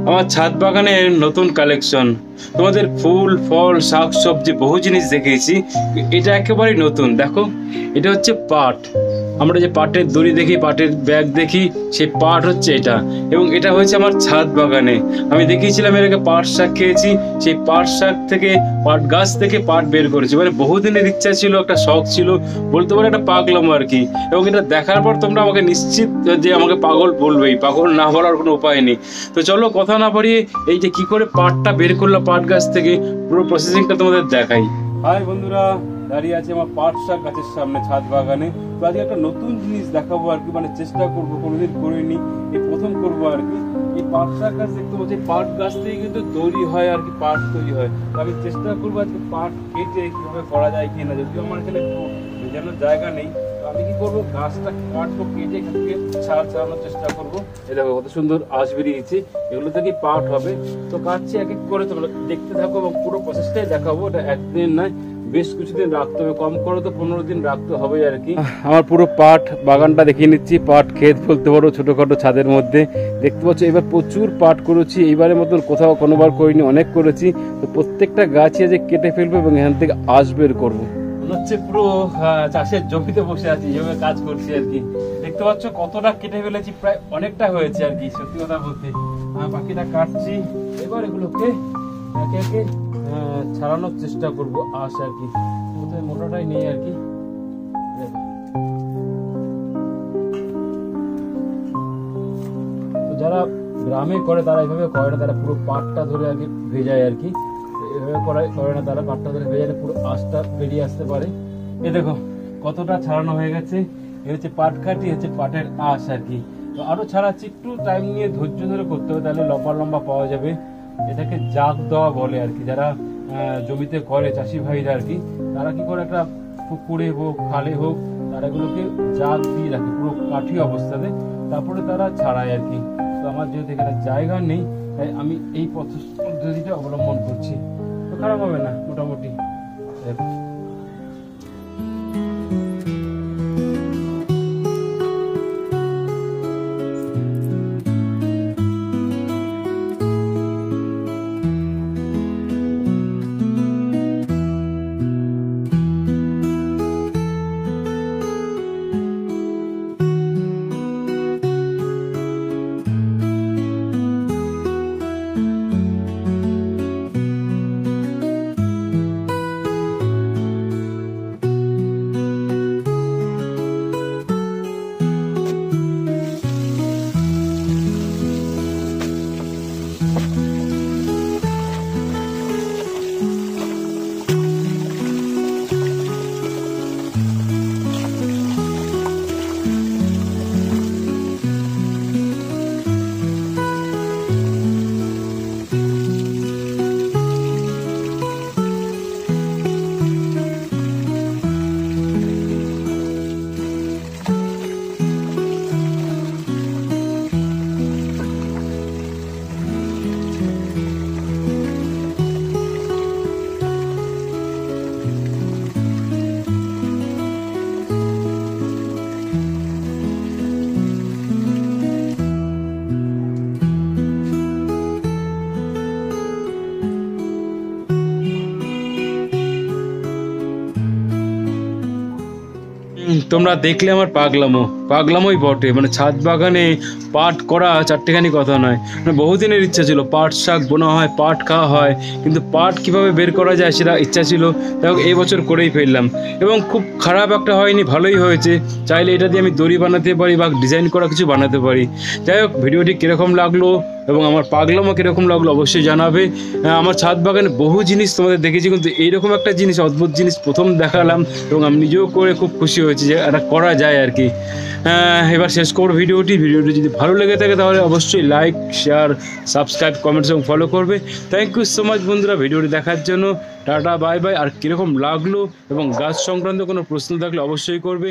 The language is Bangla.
আমার ছাদ বাগানের নতুন কালেকশন। তোমাদের ফুল ফল শাক সবজি বহু জিনিস দেখিয়েছি, এটা একেবারেই নতুন। দেখো, এটা হচ্ছে পাট। আমরা যে পাটের দড়ি দেখি, পাটের ব্যাগ দেখি, সেই পাট হচ্ছে এটা। এবং এটা হয়েছে আমার ছাদ বাগানে। আমি দেখিয়েছিলাম এর আগে পাট শাক খেয়েছি, সেই পাট শাক থেকে, পাট গাছ থেকে পাট বের করেছি। মানে বহুদিনের ইচ্ছা ছিল, একটা শখ ছিল, বলতে পারো একটা পাগলাম আর কি। এবং এটা দেখার পর তোমরা আমাকে নিশ্চিত যে আমাকে পাগল বলবেই, পাগল না বলার কোনো উপায় নেই। তো চলো কথা না বাড়িয়ে এই যে কি করে পাটটা বের করলাম পাট গাছ থেকে, পুরো প্রসেসিংটা তোমাদের দেখাই। হাই বন্ধুরা, দাঁড়িয়ে আছে আমার পাট শাক গাছের সামনে ছাদ বাগানে। তো আজকে একটা নতুন জিনিস দেখাবো আর কি, মানে চেষ্টা করবো, কোনোদিন করিনি, এই প্রথম করবো আর কি। এই পাট শাক গাছ দেখতে পাচ্ছি, পাট গাছ থেকে কিন্তু তৈরি হয় আর কি, পাট তৈরি হয়। তো আমি চেষ্টা করবো আজকে পাট কেটে কিভাবে করা যায় কিনা, যদিও আমার এখানে ভেজানোর জায়গা নেই। তো আমি কি করবো, গাছটা কাটবো, কেটে এখান থেকে ছাড়ানোর চেষ্টা করবো। এই দেখো কত সুন্দর আঁশ বেরিয়েছে, এগুলো থেকেই পাট হবে। তো কাটছি এক এক করে, তোমরা দেখতে থাকো এবং পুরো প্রসেসটাই দেখাবো। এটা একদিন নয়, বেশ কিছুদিন রাখতে হবে, কম করে তো 15 দিন রাখতে হবে আর কি। আমার পুরো পাট বাগানটা দেখিয়ে নিচ্ছি, পাট ক্ষেত বলতে পারো, ছোটখাটো ছাদের মধ্যে। দেখতে পাচ্ছ এবার প্রচুর পাট করেছি, এইবারের মতন কোথাও কোনোবার করিনি, অনেক করেছি। তো প্রত্যেকটা গাছে যে কেটে ফেলবো এবং এখান থেকে আঁশ বের করবো। মনে হচ্ছে পুরো চাষের জমিতে বসে আছি, যেভাবে কাজ করছি আর কি। দেখতে পাচ্ছ কতটা কেটে ফেলেছি, প্রায় অনেকটা হয়েছে আর কি, সত্যি কথা বলতে। বাকিটা কাটছি, এবার এগুলোকে একে একে ছাড়ানোর চেষ্টা করবো আঁশ আর কি। মোটাটাই নেই আর কি। তো যারা গ্রামে করে তারা এইভাবে করে না, তারা পুরো পাটটা ধরে আর কি ভেজায় আর কি। এভাবে করে না তারা, পাটটা ধরে ভেজালে পুরো আঁশটা বেরিয়ে আসতে পারে। এ দেখো কতটা ছাড়ানো হয়ে গেছে। এ হচ্ছে পাট কাটি, হচ্ছে পাটের আঁশ আর কি। তো আরো ছাড়াচ্ছি, একটু টাইম নিয়ে ধৈর্য ধরে করতে হবে, তাহলে লম্বা লম্বা পাওয়া যাবে। এটাকে জাগ দেওয়া বলে আর কি। যারা জমিতে করে চাষি ভাইরা আর কি, তারা কি করে, একটা পুকুরে হোক খালে হোক, তারা এগুলোকে জাগ দিয়ে রাখে পুরো কাঠি অবস্থাতে, তারপরে তারা ছাড়ায় আর কি। তো আমার যেহেতু এখানে জায়গা নেই, তাই আমি এই পদ্ধতিটা অবলম্বন করছি। তো খারাপ হবে না মোটামুটি। তোমরা দেখলে আমার পাগলামোই বটে। মানে ছাদ বাগানে পাট করা চারটেখানি কথা নয়, মানে বহুদিনের ইচ্ছা ছিল, পাট শাক বোনা হয়, পাট খাওয়া হয়, কিন্তু পাট কিভাবে বের করা যায় সেটা ইচ্ছা ছিল। যাই হোক, এই বছর করেই ফেললাম এবং খুব খারাপ একটা হয়নি, ভালোই হয়েছে। চাইলে এটা দিয়ে আমি দড়ি বানাতে পারি বা ডিজাইন করা কিছু বানাতে পারি। যাই হোক, ভিডিওটি কীরকম লাগলো এবং আমার পাগলামো কীরকম লাগলো অবশ্যই জানাবে। আমার ছাদ বাগানে বহু জিনিস তোমাদের দেখেছি, কিন্তু এইরকম একটা জিনিস, অদ্ভুত জিনিস প্রথম দেখালাম এবং আমি নিজেও করে খুব খুশি হয়েছি যে এটা করা যায় আর কি। এবার শেষ করবো ভিডিওটি যদি ভালো লেগে থাকে তাহলে অবশ্যই লাইক, শেয়ার, সাবস্ক্রাইব, কমেন্টস এবং ফলো করবে। থ্যাংক ইউ সো মাচ বন্ধুরা ভিডিওটি দেখার জন্য। Tata, bye bye. আর কীরকম লাগলো এবং গাছ সংক্রান্ত কোনো প্রশ্ন থাকলে অবশ্যই করবে।